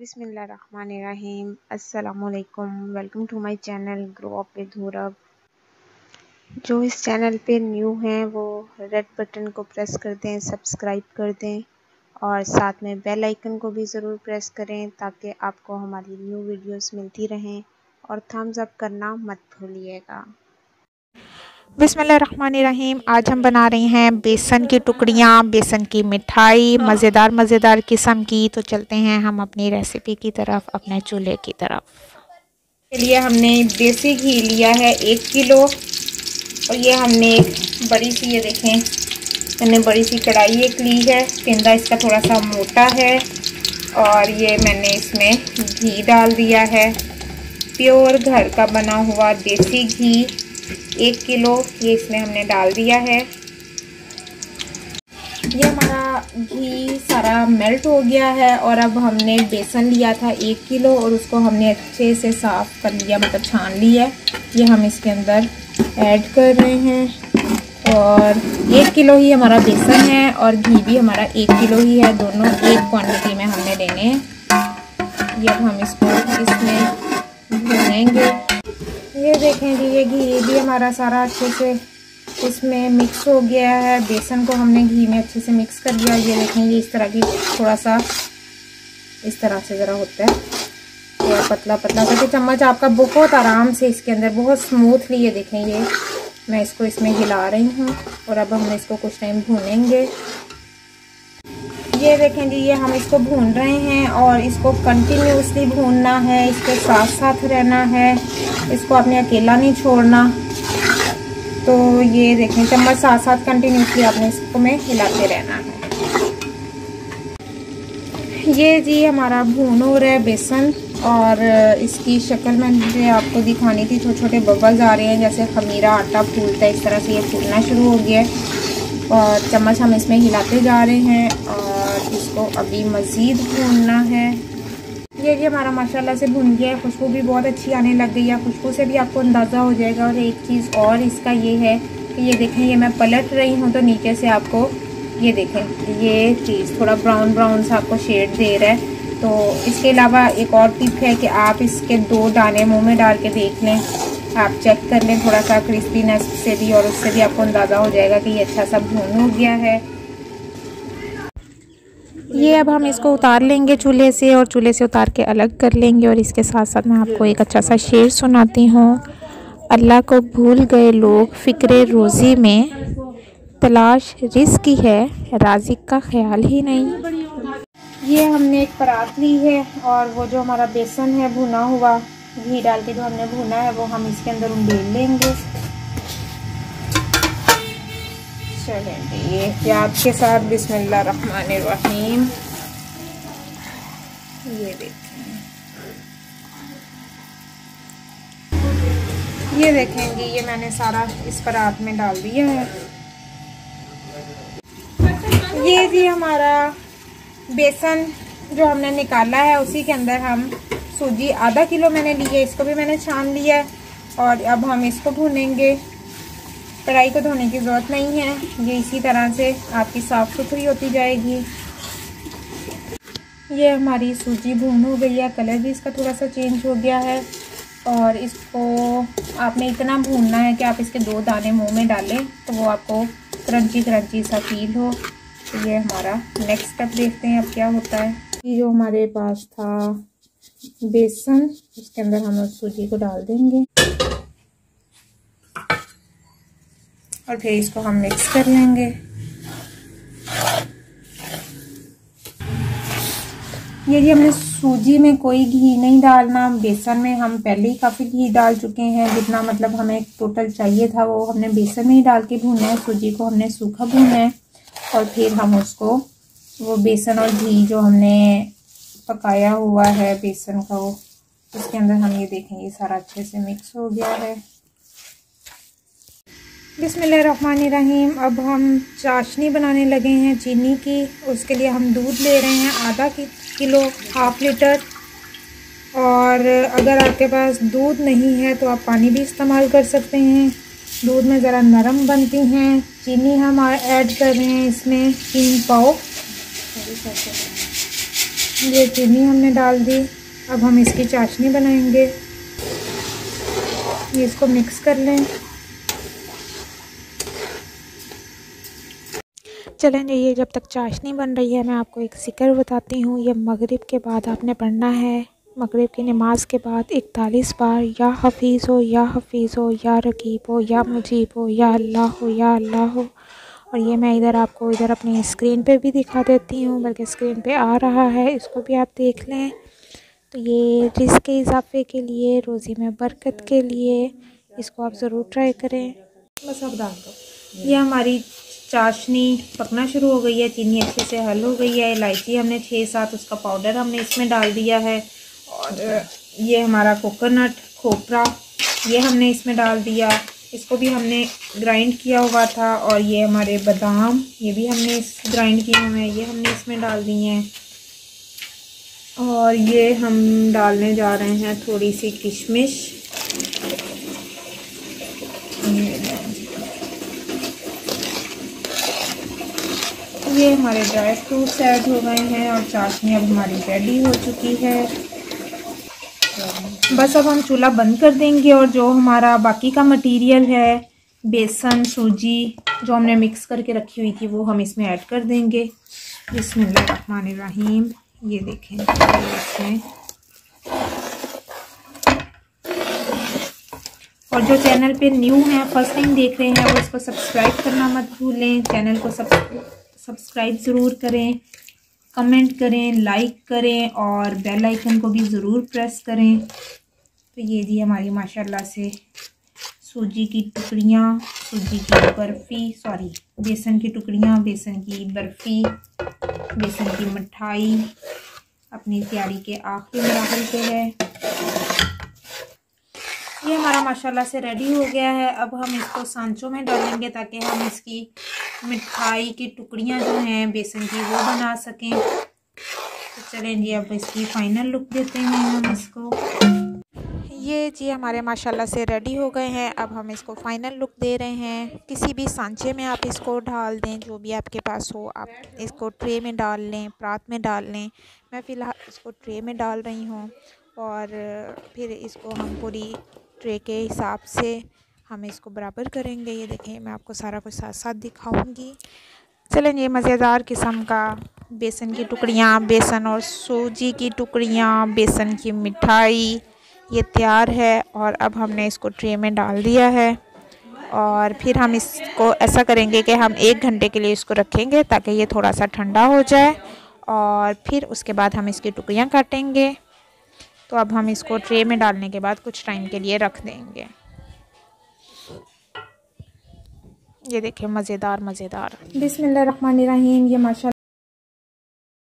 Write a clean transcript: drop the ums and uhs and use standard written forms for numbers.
बिस्मिल्लाहिर्रहमानिर्रहीम। अस्सलामुअलैकुम। Welcome to my channel grow up with हुरब। जो इस चैनल पे न्यू हैं वो रेड बटन को प्रेस कर दें, सब्सक्राइब कर दें और साथ में बेल आइकन को भी ज़रूर प्रेस करें ताकि आपको हमारी न्यू वीडियोस मिलती रहें और थम्स अप करना मत भूलिएगा। बिस्मिल्लाहिर्रहमानिर्रहीम। आज हम बना रहे हैं बेसन की टुकड़ियाँ, बेसन की मिठाई, मज़ेदार किस्म की। तो चलते हैं हम अपनी रेसिपी की तरफ, अपने चूल्हे की तरफ। के लिए हमने देसी घी लिया है 1 किलो और ये हमने एक बड़ी सी, ये देखें, मैंने बड़ी सी कढ़ाई एक ली है। पिंदा इसका थोड़ा सा मोटा है और ये मैंने इसमें घी डाल दिया है। प्योर घर का बना हुआ देसी घी 1 किलो ये इसमें हमने डाल दिया है। ये हमारा घी सारा मेल्ट हो गया है और अब हमने बेसन लिया था 1 किलो और उसको हमने अच्छे से साफ़ कर लिया, मतलब छान लिया। ये हम इसके अंदर ऐड कर रहे हैं और 1 किलो ही हमारा बेसन है और घी भी हमारा 1 किलो ही है, दोनों एक क्वांटिटी में हमने लेने हैं। ये अब हम इसको इसमें भूनेंगे। ये देखें जी, ये घी भी हमारा सारा अच्छे से इसमें मिक्स हो गया है। बेसन को हमने घी में अच्छे से मिक्स कर दिया। ये देखें, ये इस तरह की थोड़ा सा इस तरह से ज़रा होता है, थोड़ा पतला पतला करके चम्मच आपका बहुत आराम से इसके अंदर बहुत स्मूथली, ये देखें, ये मैं इसको इसमें हिला रही हूँ और अब हम इसको कुछ टाइम भूनेंगे। ये देखें जी, ये हम इसको भून रहे हैं और इसको कंटिन्यूसली भूनना है, इसके साथ साथ रहना है, इसको आपने अकेला नहीं छोड़ना। तो ये देखें, चम्मच साथ साथ कंटिन्यूसली आपने इसको में हिलाते रहना है। ये जी हमारा भून हो रहा है बेसन और इसकी शक्ल मैंने आपको दिखानी थी। छोटे छोटे बबल्स आ रहे हैं, जैसे खमीरा आटा फूलता है इस तरह से ये फूलना शुरू हो गया है और चम्मच हम इसमें हिलाते जा रहे हैं और इसको अभी मज़ीद भूनना है। ये जी हमारा माशाल्लाह से भुन गया है, खुशबू भी बहुत अच्छी आने लग गई है। खुशबू से भी आपको अंदाज़ा हो जाएगा। और एक चीज़ और इसका ये है कि ये देखें, ये मैं पलट रही हूँ तो नीचे से आपको ये देखें, ये चीज़ थोड़ा ब्राउन ब्राउन सा आपको शेड दे रहा है। तो इसके अलावा एक और टिप है कि आप इसके 2 दाने मुँह में डाल के देख लें, आप चेक कर लें थोड़ा सा क्रिस्पीनेस से भी, और उससे भी आपको अंदाज़ा हो जाएगा कि ये अच्छा सा भून हो गया है। ये अब हम इसको उतार लेंगे चूल्हे से और चूल्हे से उतार के अलग कर लेंगे। और इसके साथ साथ मैं आपको एक अच्छा सा शेर सुनाती हूँ। अल्लाह को भूल गए लोग फ़िक्रे रोज़ी में, तलाश रिज़्क़ की है, राज़िक़ का ख्याल ही नहीं। ये हमने एक परात ली है और वो जो हमारा बेसन है भुना हुआ, घी डाल के जो हमने भुना है वो हम इसके अंदर उंडेल लेंगे। चलें ये प्याज के साथ, बिस्मिल्लाहिर्रहमानिर्रहीम। ये देखें, ये देखेंगे, ये मैंने सारा इस परात में डाल दिया है। ये जी हमारा बेसन जो हमने निकाला है उसी के अंदर हम सूजी आधा किलो मैंने ली है, इसको भी मैंने छान लिया है और अब हम इसको भूनेंगे। कढ़ाई को धोने की ज़रूरत नहीं है, ये इसी तरह से आपकी साफ़ सुथरी होती जाएगी। ये हमारी सूजी भून हो गई है, कलर भी इसका थोड़ा सा चेंज हो गया है और इसको आपने इतना भूनना है कि आप इसके 2 दाने मुंह में डालें तो वो आपको क्रंची क्रंची सा फील हो। तो ये हमारा नेक्स्ट स्टेप देखते हैं अब क्या होता है। ये जो हमारे पास था बेसन, उसके अंदर हम उस सूजी को डाल देंगे और फिर इसको हम मिक्स कर लेंगे। ये जी हमने सूजी में कोई घी नहीं डालना, बेसन में हम पहले ही काफ़ी घी डाल चुके हैं, जितना मतलब हमें टोटल चाहिए था वो हमने बेसन में ही डाल के भूनना है। सूजी को हमने सूखा भूनना है और फिर हम उसको वो बेसन और घी जो हमने पकाया हुआ है बेसन का, वो उसके अंदर हम ये देखेंगे सारा अच्छे से मिक्स हो गया है। बिस्मिल्लाहिर्रहमानिर्रहीम। अब हम चाशनी बनाने लगे हैं चीनी की। उसके लिए हम दूध ले रहे हैं आधा किलो, 1/2 लीटर। और अगर आपके पास दूध नहीं है तो आप पानी भी इस्तेमाल कर सकते हैं। दूध में ज़रा नरम बनती हैं। चीनी हम ऐड कर रहे हैं इसमें 3 पाव। ये चीनी हमने डाल दी। अब हम इसकी चाशनी बनाएंगे। ये इसको मिक्स कर लें। चलें जी, ये जब तक चाशनी बन रही है मैं आपको एक ज़िक्र बताती हूँ। ये मगरिब के बाद आपने पढ़ना है। मगरिब की नमाज के बाद 41 बार या हफीज़ हो, या हफीज़ हो, या रकीब हो, या मुजीब हो, या अल्लाह हो, या अल्लाह हो। और ये मैं इधर आपको इधर अपनी स्क्रीन पे भी दिखा देती हूँ, बल्कि स्क्रीन पे आ रहा है, इसको भी आप देख लें। तो ये रिज़्क़ के इजाफ़े के लिए, रोज़ी में बरकत के लिए इसको आप ज़रूर ट्राई करें। बस अब डाल दो। ये हमारी चाशनी पकना शुरू हो गई है, चीनी अच्छे से हल हो गई है। इलायची हमने 6-7 उसका पाउडर हमने इसमें डाल दिया है। और ये हमारा कोकोनट खोपरा ये हमने इसमें डाल दिया, इसको भी हमने ग्राइंड किया हुआ था। और ये हमारे बादाम ये भी हमने ग्राइंड किए हुए हैं, ये हमने इसमें डाल दिए हैं। और ये हम डालने जा रहे हैं थोड़ी सी किशमिश। ये हमारे ड्राई फ्रूट्स ऐड हो गए हैं और चाशनी अब हमारी रेडी हो चुकी है। बस अब हम चूल्हा बंद कर देंगे और जो हमारा बाकी का मटेरियल है, बेसन, सूजी जो हमने मिक्स करके रखी हुई थी, वो हम इसमें ऐड कर देंगे। बिस्मिल्लाहिर्रहमानिर्रहीम। ये देखें इसमें। और जो चैनल पे न्यू हैं, फर्स्ट टाइम देख रहे हैं, वो इसको सब्सक्राइब करना मत भूलें। चैनल को सब्सक्राइब ज़रूर करें, कमेंट करें, लाइक करें और बेल आइकन को भी ज़रूर प्रेस करें। तो ये जी हमारी माशाल्लाह से सूजी की टुकड़ियाँ, सूजी की बर्फ़ी, सॉरी बेसन की टुकड़ियाँ, बेसन की बर्फ़ी, बेसन की मिठाई अपनी तैयारी के आखिरी मराहल पे है। ये हमारा माशाल्लाह से रेडी हो गया है। अब हम इसको सांचों में डालेंगे ताकि हम इसकी मिठाई की टुकड़ियाँ जो हैं बेसन की वो बना सकें। तो चलें जी, अब इसकी फ़ाइनल लुक देते हैं हम इसको। ये जी हमारे माशाल्लाह से रेडी हो गए हैं। अब हम इसको फ़ाइनल लुक दे रहे हैं। किसी भी सांचे में आप इसको डाल दें, जो भी आपके पास हो। आप इसको ट्रे में डाल लें, परात में डाल लें। मैं फ़िलहाल इसको ट्रे में डाल रही हूँ। और फिर इसको हम पूरी ट्रे के हिसाब से हम इसको बराबर करेंगे। ये देखें, मैं आपको सारा कुछ साथ साथ दिखाऊंगी। चलें, ये मज़ेदार किस्म का बेसन की टुकड़ियाँ, बेसन और सूजी की टुकड़ियाँ, बेसन की मिठाई ये तैयार है। और अब हमने इसको ट्रे में डाल दिया है। और फिर हम इसको ऐसा करेंगे कि हम 1 घंटे के लिए इसको रखेंगे ताकि ये थोड़ा सा ठंडा हो जाए। और फिर उसके बाद हम इसकी टुकड़ियाँ काटेंगे। तो अब हम इसको ट्रे में डालने के बाद कुछ टाइम के लिए रख देंगे। ये देखें, मज़ेदार मज़ेदार। बिस्मिल्लाहिर्रहमानिर्रहीम। ये माशाल्लाह